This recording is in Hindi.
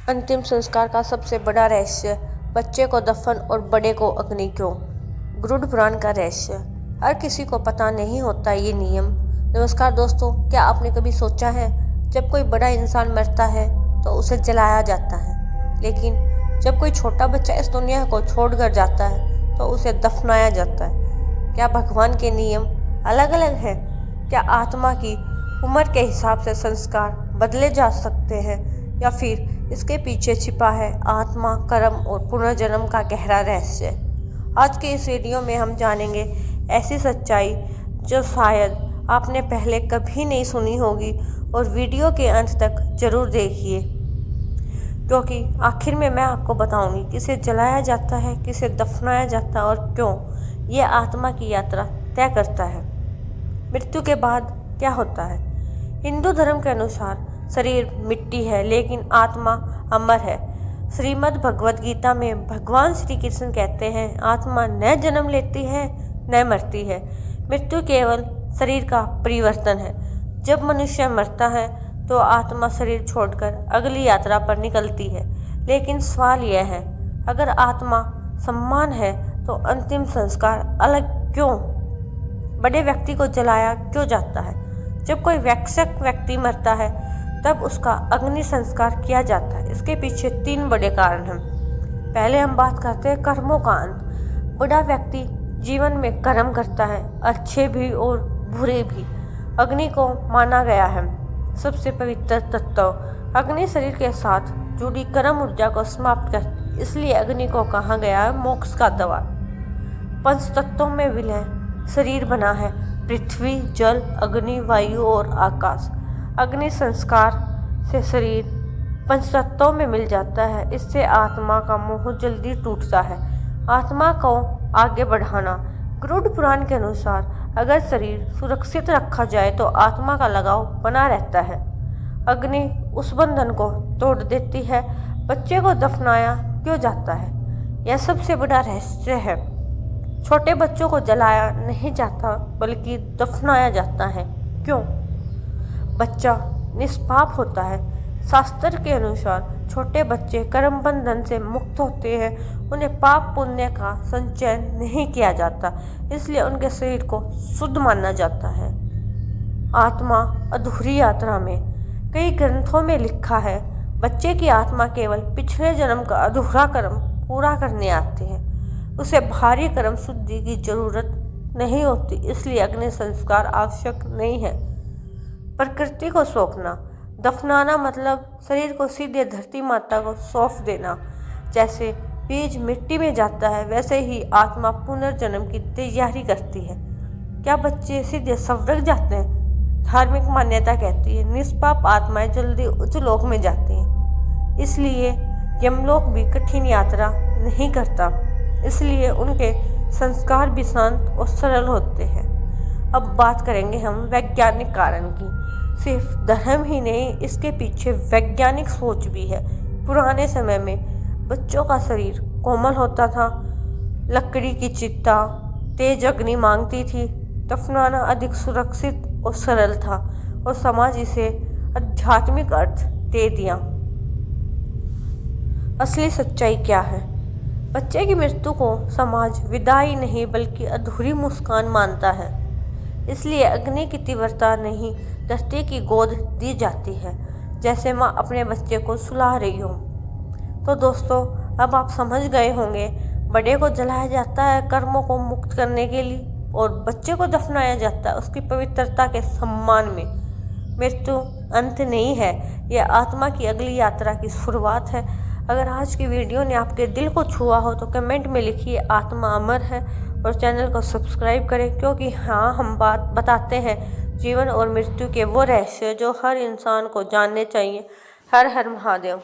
अंतिम संस्कार का सबसे बड़ा रहस्य, बच्चे को दफन और बड़े को अग्नि क्यों? गरुड़ पुराण का रहस्य हर किसी को पता नहीं होता ये नियम। नमस्कार दोस्तों, क्या आपने कभी सोचा है जब कोई बड़ा इंसान मरता है तो उसे जलाया जाता है, लेकिन जब कोई छोटा बच्चा इस दुनिया को छोड़कर जाता है तो उसे दफनाया जाता है? क्या भगवान के नियम अलग अलग हैं? क्या आत्मा की उम्र के हिसाब से संस्कार बदले जा सकते हैं, या फिर इसके पीछे छिपा है आत्मा, कर्म और पुनर्जन्म का गहरा रहस्य? आज के इस वीडियो में हम जानेंगे ऐसी सच्चाई जो शायद आपने पहले कभी नहीं सुनी होगी, और वीडियो के अंत तक जरूर देखिए, क्योंकि आखिर में मैं आपको बताऊंगी किसे जलाया जाता है, किसे दफनाया जाता है और क्यों ये आत्मा की यात्रा तय करता है। मृत्यु के बाद क्या होता है? हिंदू धर्म के अनुसार शरीर मिट्टी है, लेकिन आत्मा अमर है। श्रीमद् भगवद गीता में भगवान श्री कृष्ण कहते हैं, आत्मा न जन्म लेती है न मरती है, मृत्यु केवल शरीर का परिवर्तन है। जब मनुष्य मरता है तो आत्मा शरीर छोड़कर अगली यात्रा पर निकलती है। लेकिन सवाल यह है, अगर आत्मा समान है तो अंतिम संस्कार अलग क्यों? बड़े व्यक्ति को जलाया क्यों जाता है? जब कोई वयस्क व्यक्ति मरता है तब उसका अग्नि संस्कार किया जाता है। इसके पीछे 3 बड़े कारण हैं। पहले हम बात करते हैं कर्मों का अंत। बड़ा व्यक्ति जीवन में कर्म करता है, अच्छे भी और बुरे भी। अग्नि को माना गया है सबसे पवित्र तत्व। अग्नि शरीर के साथ जुड़ी कर्म ऊर्जा को समाप्त करती, इसलिए अग्नि को कहा गया है मोक्ष का द्वार। 5 तत्वों में विलय शरीर बना है, पृथ्वी, जल, अग्नि, वायु और आकाश। अग्नि संस्कार से शरीर 5 तत्वों में मिल जाता है। इससे आत्मा का मोह जल्दी टूटता है। आत्मा को आगे बढ़ाना। गरुड़ पुराण के अनुसार अगर शरीर सुरक्षित रखा जाए तो आत्मा का लगाव बना रहता है। अग्नि उस बंधन को तोड़ देती है। बच्चे को दफनाया क्यों जाता है? यह सबसे बड़ा रहस्य है। छोटे बच्चों को जलाया नहीं जाता बल्कि दफनाया जाता है। क्यों? बच्चा निष्पाप होता है। शास्त्र के अनुसार छोटे बच्चे कर्म बंधन से मुक्त होते हैं, उन्हें पाप पुण्य का संचय नहीं किया जाता, इसलिए उनके शरीर को शुद्ध माना जाता है। आत्मा अधूरी यात्रा में कई ग्रंथों में लिखा है, बच्चे की आत्मा केवल पिछले जन्म का अधूरा कर्म पूरा करने आती है, उसे भारी कर्म शुद्धि की जरूरत नहीं होती, इसलिए अग्नि संस्कार आवश्यक नहीं है। प्रकृति को सौंपना। दफनाना मतलब शरीर को सीधे धरती माता को सौंप देना। जैसे बीज मिट्टी में जाता है, वैसे ही आत्मा पुनर्जन्म की तैयारी करती है। क्या बच्चे सीधे स्वर्ग जाते हैं? धार्मिक मान्यता कहती है निष्पाप आत्माएं जल्दी उच्च लोक में जाती हैं, इसलिए यमलोक भी कठिन यात्रा नहीं करता, इसलिए उनके संस्कार भी शांत और सरल होते हैं। अब बात करेंगे हम वैज्ञानिक कारण की। सिर्फ धर्म ही नहीं, इसके पीछे वैज्ञानिक सोच भी है। पुराने समय में बच्चों का शरीर कोमल होता था, लकड़ी की चिता तेज अग्नि मांगती थी, दफनाना अधिक सुरक्षित और सरल था, और समाज इसे आध्यात्मिक अर्थ दे दिया। असली सच्चाई क्या है? बच्चे की मृत्यु को समाज विदाई नहीं बल्कि अधूरी मुस्कान मानता है, इसलिए अग्नि की तीव्रता नहीं, धरती की गोद दी जाती है, जैसे माँ अपने बच्चे को सुला रही हो। तो दोस्तों, अब आप समझ गए होंगे, बड़े को जलाया जाता है कर्मों को मुक्त करने के लिए, और बच्चे को दफनाया जाता है उसकी पवित्रता के सम्मान में। मृत्यु अंत नहीं है, यह आत्मा की अगली यात्रा की शुरुआत है। अगर आज की वीडियो ने आपके दिल को छुआ हो तो कमेंट में लिखिए आत्मा अमर है, और चैनल को सब्सक्राइब करें, क्योंकि हाँ, हम बात बताते हैं जीवन और मृत्यु के वो रहस्य जो हर इंसान को जानने चाहिए। हर हर महादेव।